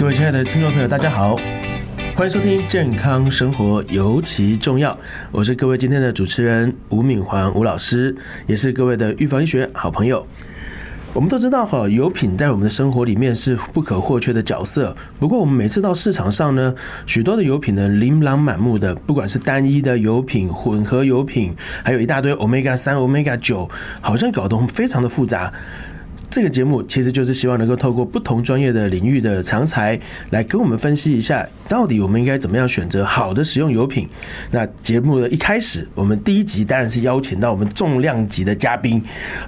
各位亲爱的听众朋友，大家好，欢迎收听健康生活尤其重要，我是各位今天的主持人吴敏环吴老师，也是各位的预防医学好朋友。我们都知道油品在我们的生活里面是不可或缺的角色。不过我们每次到市场上呢，许多的油品呢琳琅满目的，不管是单一的油品、混合油品，还有一大堆 Omega 3、Omega 9，好像搞得非常的复杂。这个节目其实就是希望能够透过不同专业的领域的常才来跟我们分析一下，到底我们应该怎么样选择好的食用油品。那节目的一开始，我们第一集当然是邀请到我们重量级的嘉宾。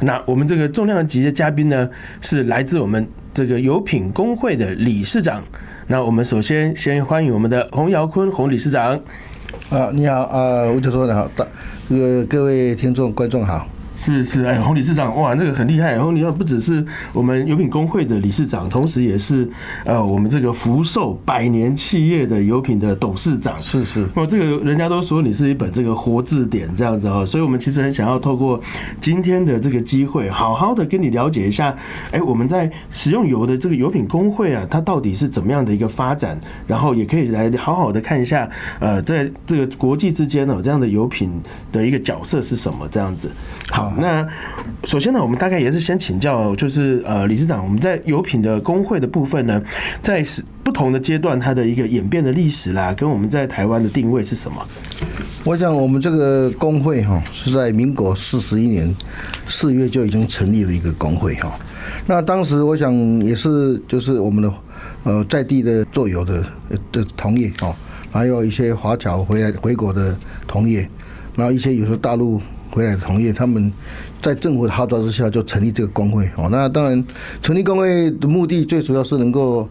那我们这个重量级的嘉宾呢，是来自我们这个油品工会的理事长。那我们首先欢迎我们的洪尧坤洪理事长。你好吴教授，你好，各位听众观众好。是，洪理事长，哇，这个很厉害。洪理事长不只是我们油品工会的理事长，同时也是我们这个福寿100年企业的油品的董事长。是，这个人家都说你是一本这个活字典这样子啊，所以我们其实很想要透过今天的这个机会，好好的跟你了解一下，我们在食用油的这个油品工会啊，它到底是怎么样的一个发展，然后也可以来好好的看一下，在这个国际之间这样的油品的一个角色是什么这样子。好，那首先呢，我们大概也是先请教，就是理事长，我们在油品的工会的部分呢，在不同的阶段，它的一个演变的历史啦，跟我们在台湾的定位是什么？我想我们这个工会是在民国41年4月就已经成立了一个工会哈。那当时我想也是就是我们的在地的做油的同业还有一些华侨回国的同业，然后一些有时候大陆回来的同业，他们在政府的号召之下就成立这个工会。那当然成立工会的目的最主要是能够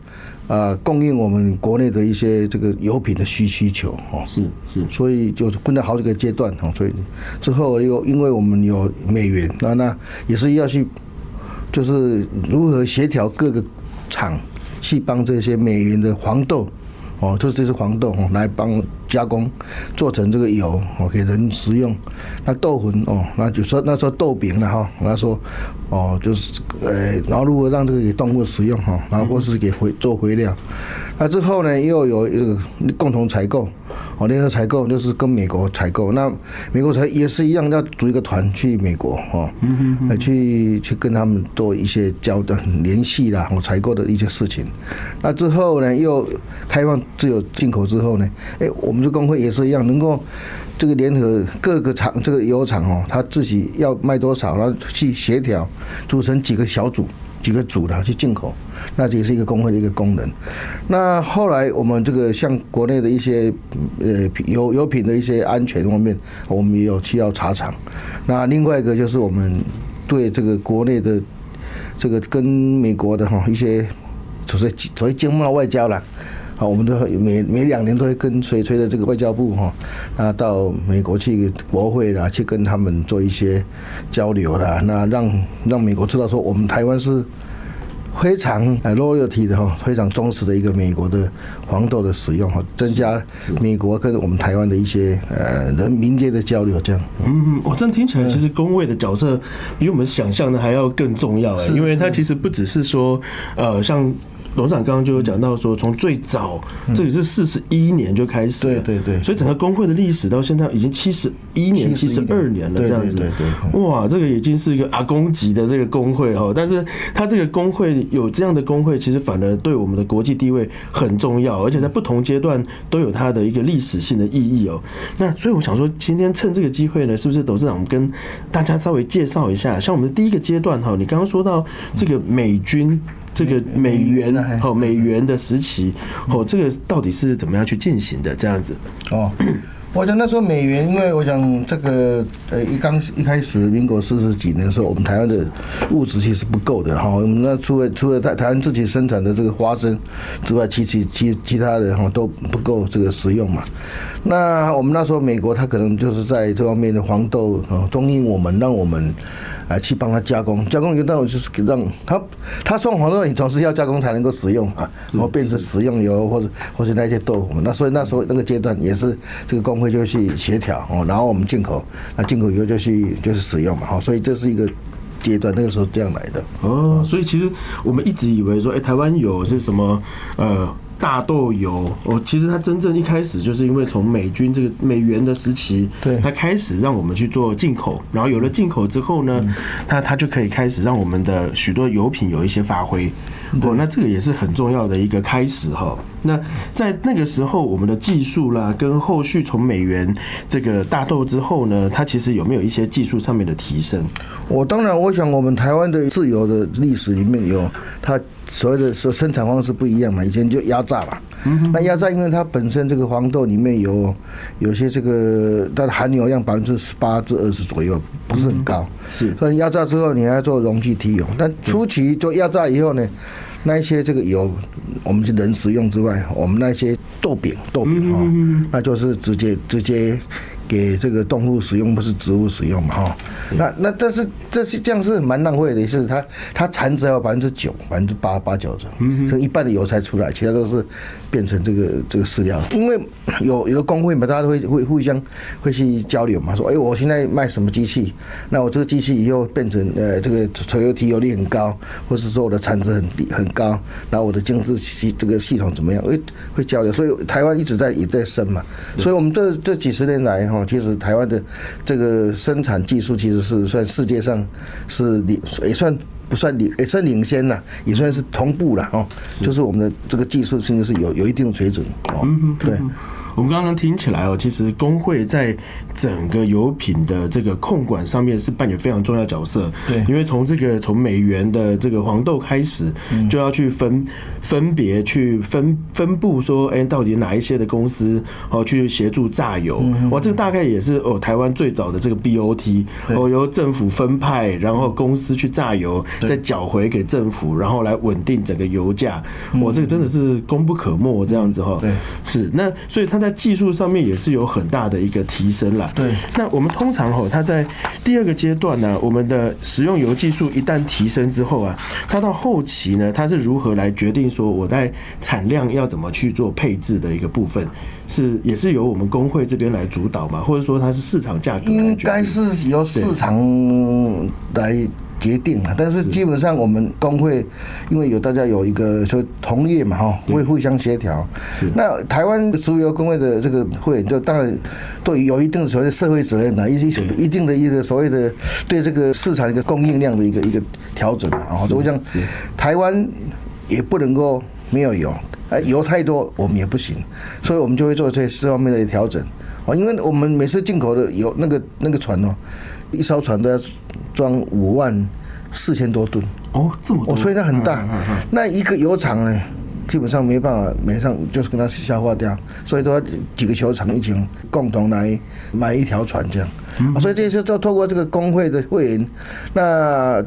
供应我们国内的一些这个油品的需求。是，所以就分了好几个阶段。所以之后又因为我们有美元，那也是要去就是如何协调各个厂去帮这些美元的黄豆就是这是黄豆来帮加工做成这个油给人食用。那豆粉那就说那时候豆饼了那时候就是然后如何让这个给动物食用然后或是给做肥料。那之后呢又有一个共同采购联合采购，就是跟美国采购。那美国也是一样，要组一个团去美国去跟他们做一些联系啦采购的一些事情。那之后呢又开放自由进口之后呢，我们这工会也是一样，能够这个联合各个厂这个油厂他自己要卖多少，然后去协调组成几个小组几个组的去进口，那这也是一个工会的一个功能。那后来我们这个像国内的一些油品的一些安全方面，我们也有需要查厂。那另外一个就是我们对这个国内的这个跟美国的一些所谓经贸外交啦。我们都每2年都会跟随着这个外交部到美国去国会啦，去跟他们做一些交流啦，那让美国知道说我们台湾是非常loyalty 的非常忠实的一个美国的黄豆的使用增加美国跟我们台湾的一些民间的交流这样。我这样听起来，其实工会的角色比我们想象的还要更重要因为它其实不只是说像董事长刚刚就有讲到说，从最早这里是41年就开始了，对，所以整个工会的历史到现在已经71年、72年了，这样子，哇，这个已经是一个阿公级的这个工会但是它这个工会有这样的工会，其实反而对我们的国际地位很重要，而且在不同阶段都有它的一个历史性的意义那所以我想说，今天趁这个机会呢，是不是董事长我们跟大家稍微介绍一下，像我们的第一个阶段你刚刚说到这个美军。这个美元的时期这个到底是怎么样去进行的？这样子我想那时候美元，因为我想这个一开始民国40几年的时候，我们台湾的物质其实不够的我们那除了台湾自己生产的这个花生之外，其他的都不够这个食用嘛。那我们那时候美国它可能就是在这方面的黄豆供应我们，让我们去帮他加工以后，就是让他送黄豆，你总是要加工才能够使用然后变成食用油或者那些豆腐。那所以那时候那个阶段也是这个工会就去协调然后我们进口，那进口以后就是使用嘛所以这是一个阶段，那个时候这样来的。所以其实我们一直以为说，台湾有是什么大豆油，其实它真正一开始就是因为从美军这个美元的时期，对，它开始让我们去做进口，然后有了进口之后呢，它就可以开始让我们的许多油品有一些发挥。那这个也是很重要的一个开始哈。那在那个时候，我们的技术啦，跟后续从美元这个大豆之后呢，它其实有没有一些技术上面的提升？当然，我想我们台湾的自由的历史里面有它所谓的生产方式不一样嘛，以前就压榨嘛。那压榨因为它本身这个黄豆里面有些这个它的含油量18%至20%左右，不是很高。是，所以压榨之后你还要做溶剂提油，但初期做压榨以后呢，那一些这个油我们是人食用之外，我们那些豆饼那就是直接给这个动物使用，不是植物使用嘛哈。那但是这样是蛮浪费的，是它产值还有9%、8%、9%，可能一半的油才出来，其他都是变成这个饲料。因为有个工会嘛，大家都会互相会去交流嘛，说我现在卖什么机器，那我这个机器以后变成这个柴油提油率很高，或是说我的产值很高，然后我的经济这个系统怎么样，会交流。所以台湾一直也在升嘛，所以我们这几十年来其实台湾的这个生产技术其实是算世界上是也算不算也算领先啦，也算是同步啦就是我们的这个技术甚至是有一定水准对。我们刚刚听起来其实工会在整个油品的这个控管上面是扮演非常重要的角色。对，因为从美元的这个黄豆开始，就要去分别去分布说，到底哪一些的公司去协助榨油。这个大概也是台湾最早的这个 BOT 由政府分派，然后公司去榨油，再缴回给政府，然后来稳定整个油价。这个真的是功不可没这样子哈。对，是那所以它在技术上面也是有很大的一个提升啦。对，那我们通常它在第二个阶段呢，我们的食用油技术一旦提升之后啊，它到后期呢，它是如何来决定说我在产量要怎么去做配置的一个部分，也是由我们工会这边来主导嘛，或者说它是市场价格来决定？应该是由市场来决定了，但是基本上我们工会因为大家有一个说同业嘛会互相协调。是，那台湾植物油工会的这个会员就当然都有一定所谓的社会责任的，一定的一个所谓的对这个市场一个供应量的一个调整啊。所以像台湾也不能够没有油。油太多我们也不行，所以我们就会做这方面的调整。因为我们每次进口的油那个船一艘船都要装54000多吨这么多，所以那很大。那一个油厂呢，基本上没办法马上就是跟它消化掉，所以都要几个球厂一起共同来买一条船这样。所以这些都透过这个工会的会员，那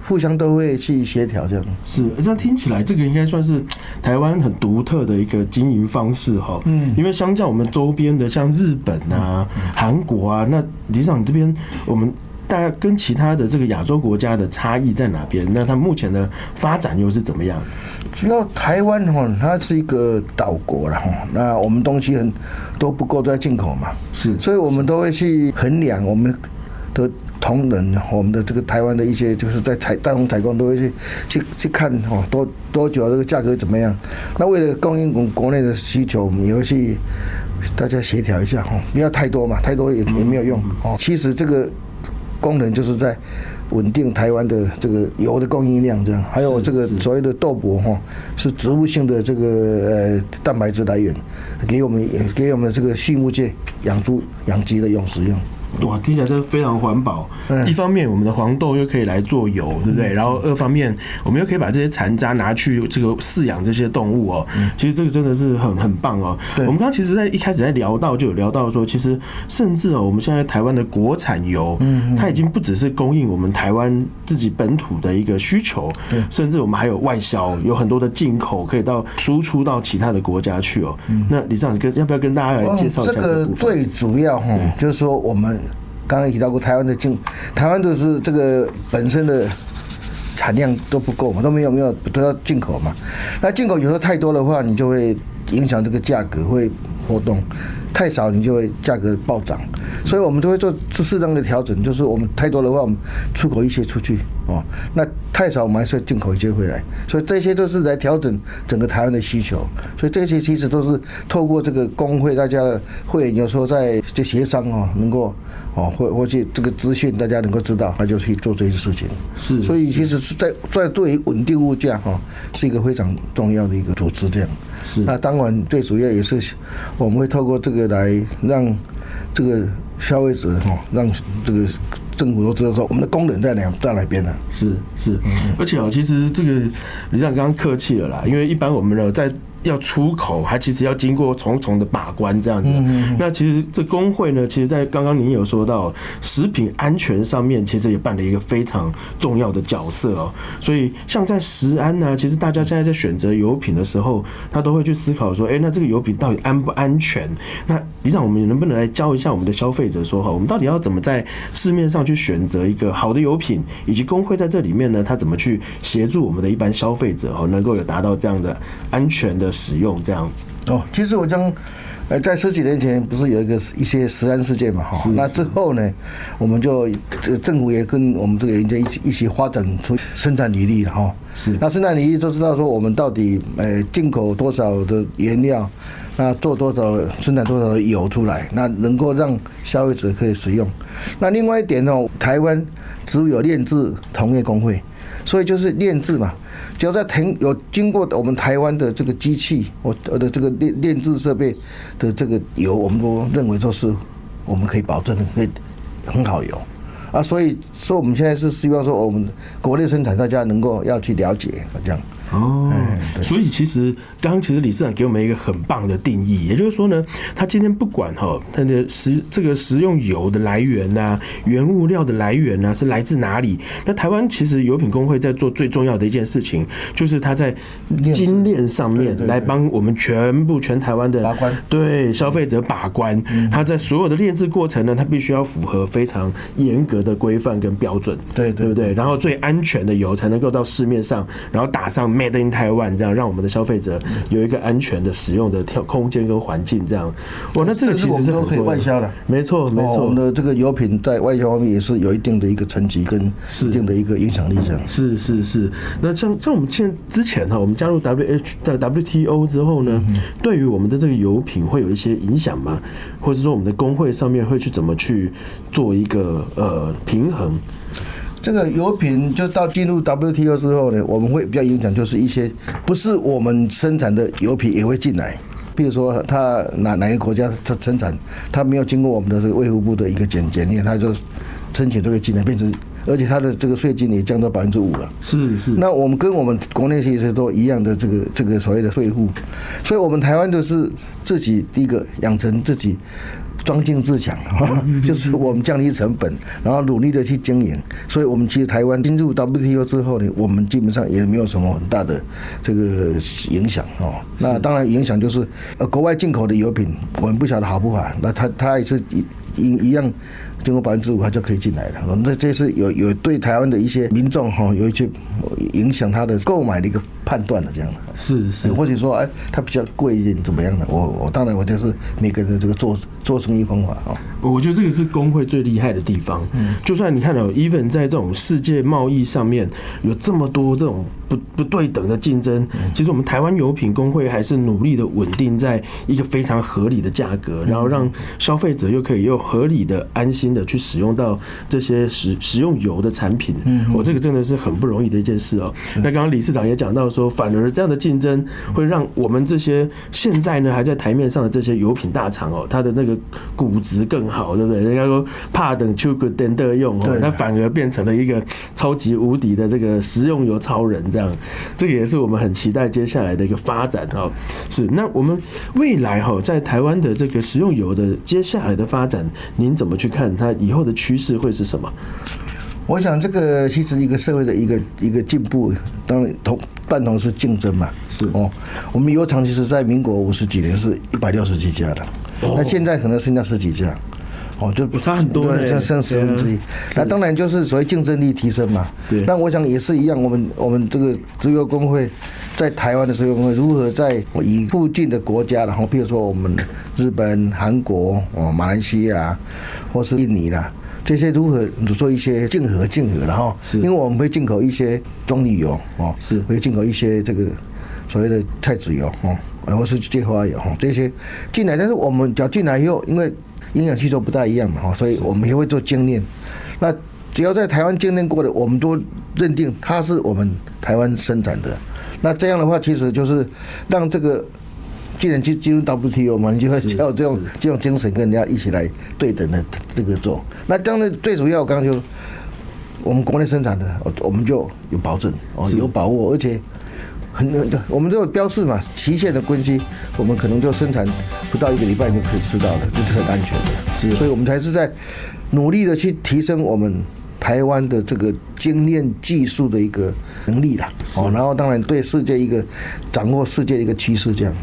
互相都会去协调这样。是，这样听起来，这个应该算是台湾很独特的一个经营方式哈。因为相较我们周边的像日本啊、韩国啊，那理事长你这边我们大概跟其他的这个亚洲国家的差异在哪边？那它目前的发展又是怎么样？主要台湾它是一个岛国了那我们东西都不够，都在进口嘛。是，所以我们都会去衡量我们的同仁，我们的这个台湾的一些就是在大宗采购都会去看多久这个价格怎么样。那为了供应国内的需求，我们也会去大家协调一下不要太多嘛，太多也没有用其实这个功能就是在稳定台湾的这个油的供应量这样，还有这个所谓的豆粕是植物性的这个蛋白质来源，给我们的这个畜牧界养猪养鸡的使用。哇，听起来真的非常环保。一方面，我们的黄豆又可以来做油，对不对？然后二方面，我们又可以把这些残渣拿去这个饲养这些动物其实这个真的是很棒我们刚刚其实在一开始就有聊到说，其实甚至我们现在台湾的国产油，它已经不只是供应我们台湾自己本土的一个需求，甚至我们还有外销，有很多的进口可以到输出到其他的国家去那理事长要不要跟大家来介绍一下这部分？这个最主要就是说我们刚刚提到过台湾的是这个本身的产量都不够嘛，都没有都要进口嘛。那进口有时候太多的话，你就会影响这个价格会波动；太少你就会价格暴涨。所以我们都会做适当的调整，就是我们太多的话，我们出口一些出去，那太少我们还是要进口一些回来，所以这些都是来调整整个台湾的需求，所以这些其实都是透过这个工会大家的会员有时候在这协商能够或者这个资讯大家能够知道，他就去做这些事情。是，所以其实是在对于稳定物价是一个非常重要的一个组织这样。是，那当然最主要也是我们会透过这个来让这个消费者让这个政府都知道说我们的功能在哪边呢？是，而且其实这个李长刚刚客气了啦，因为一般我们在要出口，它其实要经过重重的把关这样子。那其实这工会呢，其实在刚刚您有说到食品安全上面，其实也扮了一个非常重要的角色所以像在食安呢，其实大家现在在选择油品的时候，他都会去思考说，那这个油品到底安不安全？那李长，我们能不能来教一下我们的消费者说我们到底要怎么在市面上去选择一个好的油品，以及工会在这里面呢，他怎么去协助我们的一般消费者能够有达到这样的安全的使用这样。其实我将在10几年前不是有一些食安事件嘛那之后呢，我们就政府也跟我们这个研究一起发展出生产履历了是，那生产履历都知道说我们到底进口多少的原料，那做多少生产多少的油出来，那能够让消费者可以使用。那另外一点台湾只有炼制同业工会，所以就是炼制嘛，只要在有经过我们台湾的这个机器的这个炼制设备的这个油，我们都认为说是我们可以保证的，可以很好油所以说我们现在是希望说我们国内生产大家能够要去了解这样。所以其实刚刚理事长给我们一个很棒的定义，也就是说呢，他今天不管他的这个食用油的来源原物料的来源是来自哪里，那台湾其实油品工会在做最重要的一件事情，就是他在精炼上面来帮我们全台湾的把关，对消费者把关。他在所有的炼制过程呢，他必须要符合非常严格的规范跟标准，对不对？然后最安全的油才能够到市面上，然后打上Made in Taiwan， 这样让我们的消费者有一个安全的使用的空间跟环境，这样。那这个其实是都可以外销的，没错。我们的这个油品在外销方面也是有一定的一个层级跟一定的一个影响力，这样。是。那像我们之前我们加入 WTO 之后呢，对于我们的这个油品会有一些影响吗？或者说我们的工会上面会去怎么去做一个平衡？这个油品就到进入 WTO 之后呢，我们会比较影响，就是一些不是我们生产的油品也会进来。比如说，他哪个国家他生产，他没有经过我们的这个卫福部的一个检验，他就申请都可以进来，变成而且他的这个税金也降到5%了。是。那我们跟我们国内其实都一样的这个所谓的税负，所以我们台湾就是自己第一个养成自己。庄敬自强，就是我们降低成本，然后努力的去经营。所以，我们其实台湾进入 WTO 之后呢，我们基本上也没有什么很大的这个影响那当然影响就是国外进口的油品，我们不晓得好不好，那它也是一样。经过5%，它就可以进来了。这是有对台湾的一些民众有一些影响他的购买的一个判断的这样的。是，或者说它比较贵一点怎么样的？我当然我就是每个人的这个做生意方法我觉得这个是工会最厉害的地方。就算你看到 even 在这种世界贸易上面有这么多这种不对等的竞争，其实我们台湾油品工会还是努力的稳定在一个非常合理的价格，然后让消费者又可以又合理的安心的去使用到这些食用油的产品。这个真的是很不容易的一件事那刚刚理事长也讲到说，反而这样的竞争会让我们这些现在呢还在台面上的这些油品大厂它的那个估值更好，对不对？人家说怕等秋个等的用它反而变成了一个超级无敌的这个食用油超人这样。这个也是我们很期待接下来的一个发展是，那我们未来在台湾的这个食用油的接下来的发展，您怎么去看它以后的趋势会是什么？我想这个其实一个社会的一个进步，当然伴同是竞争嘛。是我们油厂其实在民国50几年是160几家的，那现在可能剩下10几家。就差很多，对，剩1/10。那当然就是所谓竞争力提升嘛。对。那我想也是一样，我们这个石油工会在台湾的石油工会如何在以附近的国家，然后比如说我们日本、韩国、马来西亚或是印尼啦，这些如何做一些竞合，然后因为我们会进口一些棕榈油是会进口一些这个所谓的菜籽油或是芥花油这些进来，但是我们只要进来以后，因为营养系数不大一样嘛所以我们也会做精炼。那只要在台湾精炼过的，我们都认定它是我们台湾生产的。那这样的话，其实就是让这个既然进入 WTO 嘛，你就会要这种精神跟人家一起来对等的这个做。那当然最主要，我刚刚就我们国内生产的，我们就有保证有把握，而且我们都有标示嘛，期限的关系，我们可能就生产不到1个礼拜就可以吃到了，这是很安全的。所以我们才是在努力的去提升我们台湾的这个精炼技术的一个能力啦，然后当然对世界一个掌握世界的一个趋势，这样。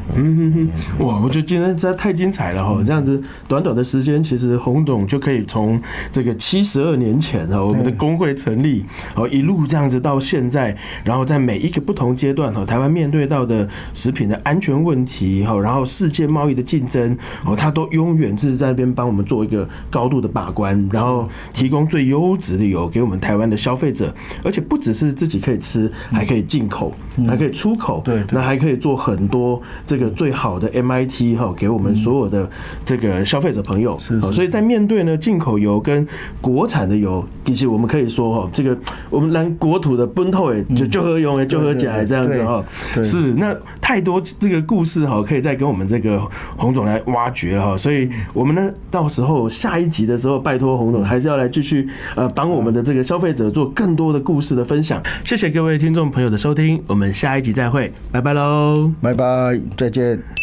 哇，我觉得今天实在太精彩了哈！这样子短短的时间，其实洪总就可以从这个72年前我们的工会成立一路这样子到现在，然后在每一个不同阶段台湾面对到的食品的安全问题然后世界贸易的竞争他都永远是在那边帮我们做一个高度的把关，然后提供最优质的油给我们台湾的消费者，而且不只是自己可以吃，还可以进口，还可以出口，对，那还可以做很多这个最好的 MIT 给我们所有的这个消费者朋友。所以在面对呢进口油跟国产的油，其实我们可以说这个我们蓝国土的本土就喝用就喝起来这样子是那太多这个故事可以再跟我们这个洪总来挖掘了所以我们呢到时候下一集的时候，拜托洪总还是要来继续帮我们的这个消费者做更多的故事的分享。谢谢各位听众朋友的收听，我们下一集再会，拜拜喽，拜拜，再见。